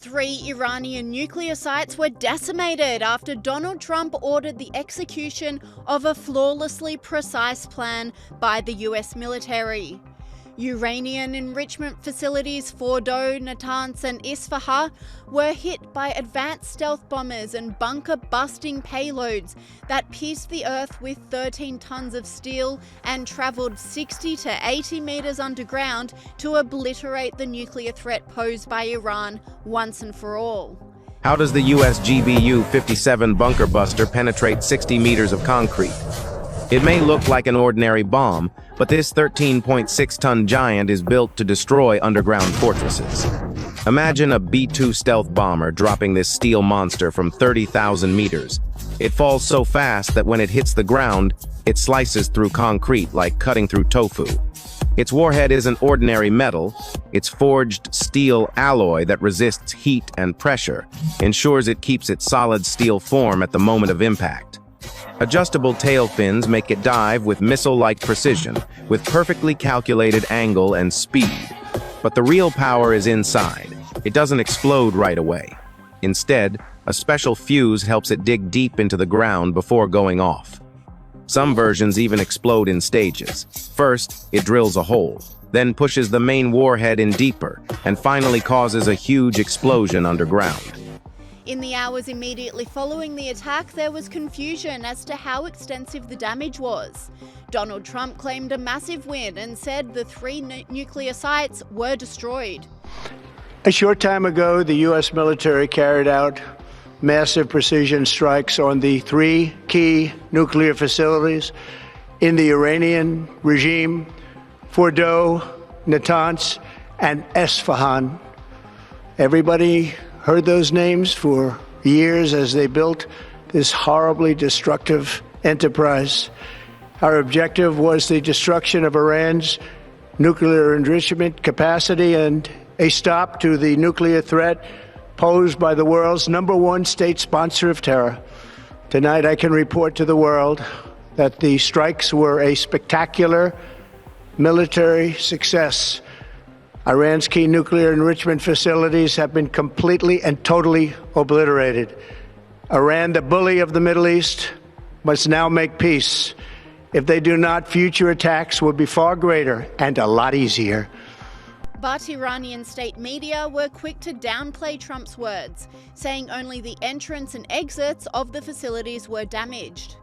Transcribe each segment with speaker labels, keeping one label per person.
Speaker 1: 3 Iranian nuclear sites were decimated after Donald Trump ordered the execution of a flawlessly precise plan by the US military. Uranium enrichment facilities Fordow, Natanz and Isfahan were hit by advanced stealth bombers and bunker-busting payloads that pierced the earth with 13 tons of steel and travelled 60 to 80 metres underground to obliterate the nuclear threat posed by Iran once and for all.
Speaker 2: How does the US GBU-57 bunker buster penetrate 60 meters of concrete? It may look like an ordinary bomb, but this 13.6-ton giant is built to destroy underground fortresses. Imagine a B-2 stealth bomber dropping this steel monster from 30,000 meters. It falls so fast that when it hits the ground, it slices through concrete like cutting through tofu. Its warhead isn't ordinary metal. Its forged steel alloy that resists heat and pressure ensures it keeps its solid steel form at the moment of impact. Adjustable tail fins make it dive with missile-like precision, with perfectly calculated angle and speed. But the real power is inside. It doesn't explode right away. Instead, a special fuse helps it dig deep into the ground before going off. Some versions even explode in stages. First, it drills a hole, then pushes the main warhead in deeper, and finally causes a huge explosion underground.
Speaker 1: In the hours immediately following the attack, there was confusion as to how extensive the damage was. Donald Trump claimed a massive win and said the 3 nuclear sites were destroyed.
Speaker 3: A short time ago, the U.S. military carried out massive precision strikes on the 3 key nuclear facilities in the Iranian regime, Fordow, Natanz, and Isfahan. Everybody heard those names for years as they built this horribly destructive enterprise. Our objective was the destruction of Iran's nuclear enrichment capacity and a stop to the nuclear threat posed by the world's #1 state sponsor of terror. Tonight, I can report to the world that the strikes were a spectacular military success. Iran's key nuclear enrichment facilities have been completely and totally obliterated. Iran, the bully of the Middle East, must now make peace. If they do not, future attacks will be far greater and a lot easier.
Speaker 1: But Iranian state media were quick to downplay Trump's words, saying only the entrance and exits of the facilities were damaged.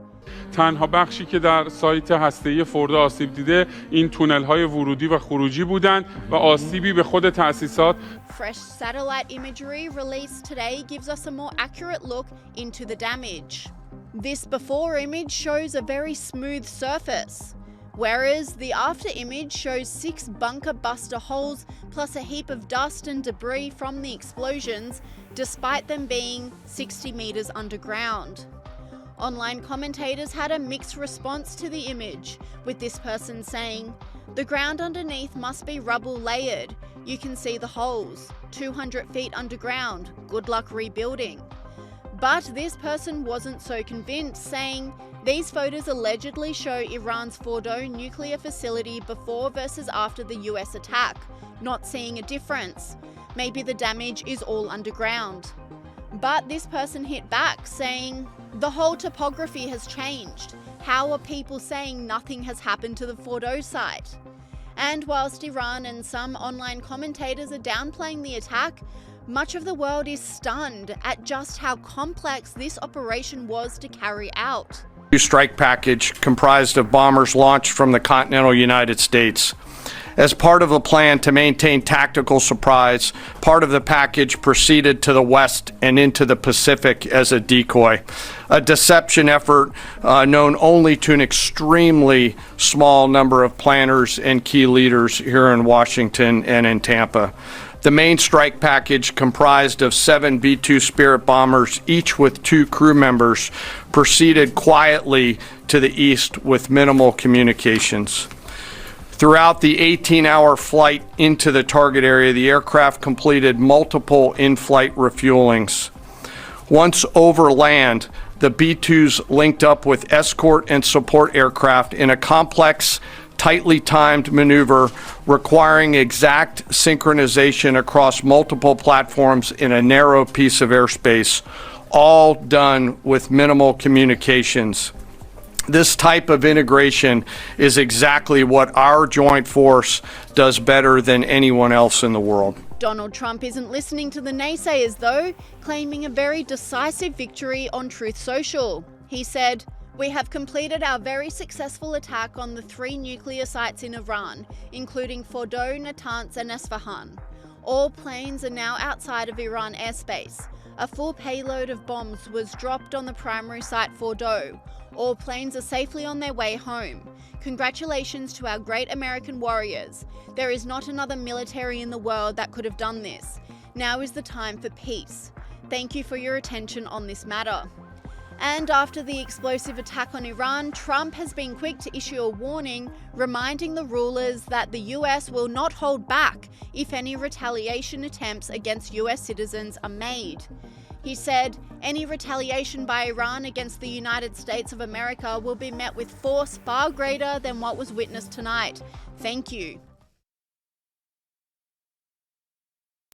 Speaker 4: تنها بخشی که در سایت هسته‌ای فوردو آسیب دیده این تونل‌های ورودی و خروجی بودند و آسیبی به خود تأسیسات.
Speaker 1: Fresh satellite imagery released today gives us a more accurate look into the damage. This before image shows a very smooth surface, whereas the after image shows 6 bunker buster holes plus a heap of dust and debris from the explosions, despite them being 60 meters underground. Online commentators had a mixed response to the image, with this person saying, "The ground underneath must be rubble layered. You can see the holes. 200 feet underground. Good luck rebuilding." But this person wasn't so convinced, saying, "These photos allegedly show Iran's Fordow nuclear facility before versus after the US attack, not seeing a difference. Maybe the damage is all underground." But this person hit back, saying, "The whole topography has changed. How are people saying nothing has happened to the Fordow site?" And whilst Iran and some online commentators are downplaying the attack, much of the world is stunned at just how complex this operation was to carry out.
Speaker 5: Strike package comprised of bombers launched from the continental United States. As part of a plan to maintain tactical surprise, part of the package proceeded to the west and into the Pacific as a decoy, a deception effort known only to an extremely small number of planners and key leaders here in Washington and in Tampa. The main strike package, comprised of 7 B-2 Spirit bombers, each with 2 crew members, proceeded quietly to the east with minimal communications. Throughout the 18-hour flight into the target area, the aircraft completed multiple in-flight refuelings. Once over land, the B-2s linked up with escort and support aircraft in a complex tightly timed maneuver requiring exact synchronization across multiple platforms in a narrow piece of airspace, all done with minimal communications. This type of integration is exactly what our joint force does better than anyone else in the world.
Speaker 1: Donald Trump isn't listening to the naysayers, though, claiming a very decisive victory on Truth Social. He said, "We have completed our very successful attack on the 3 nuclear sites in Iran, including Fordow, Natanz, and Esfahan. All planes are now outside of Iran airspace. A full payload of bombs was dropped on the primary site Fordow. All planes are safely on their way home. Congratulations to our great American warriors. There is not another military in the world that could have done this. Now is the time for peace. Thank you for your attention on this matter." And after the explosive attack on Iran, Trump has been quick to issue a warning, reminding the rulers that the US will not hold back if any retaliation attempts against US citizens are made. He said, "Any retaliation by Iran against the United States of America will be met with force far greater than what was witnessed tonight. Thank you."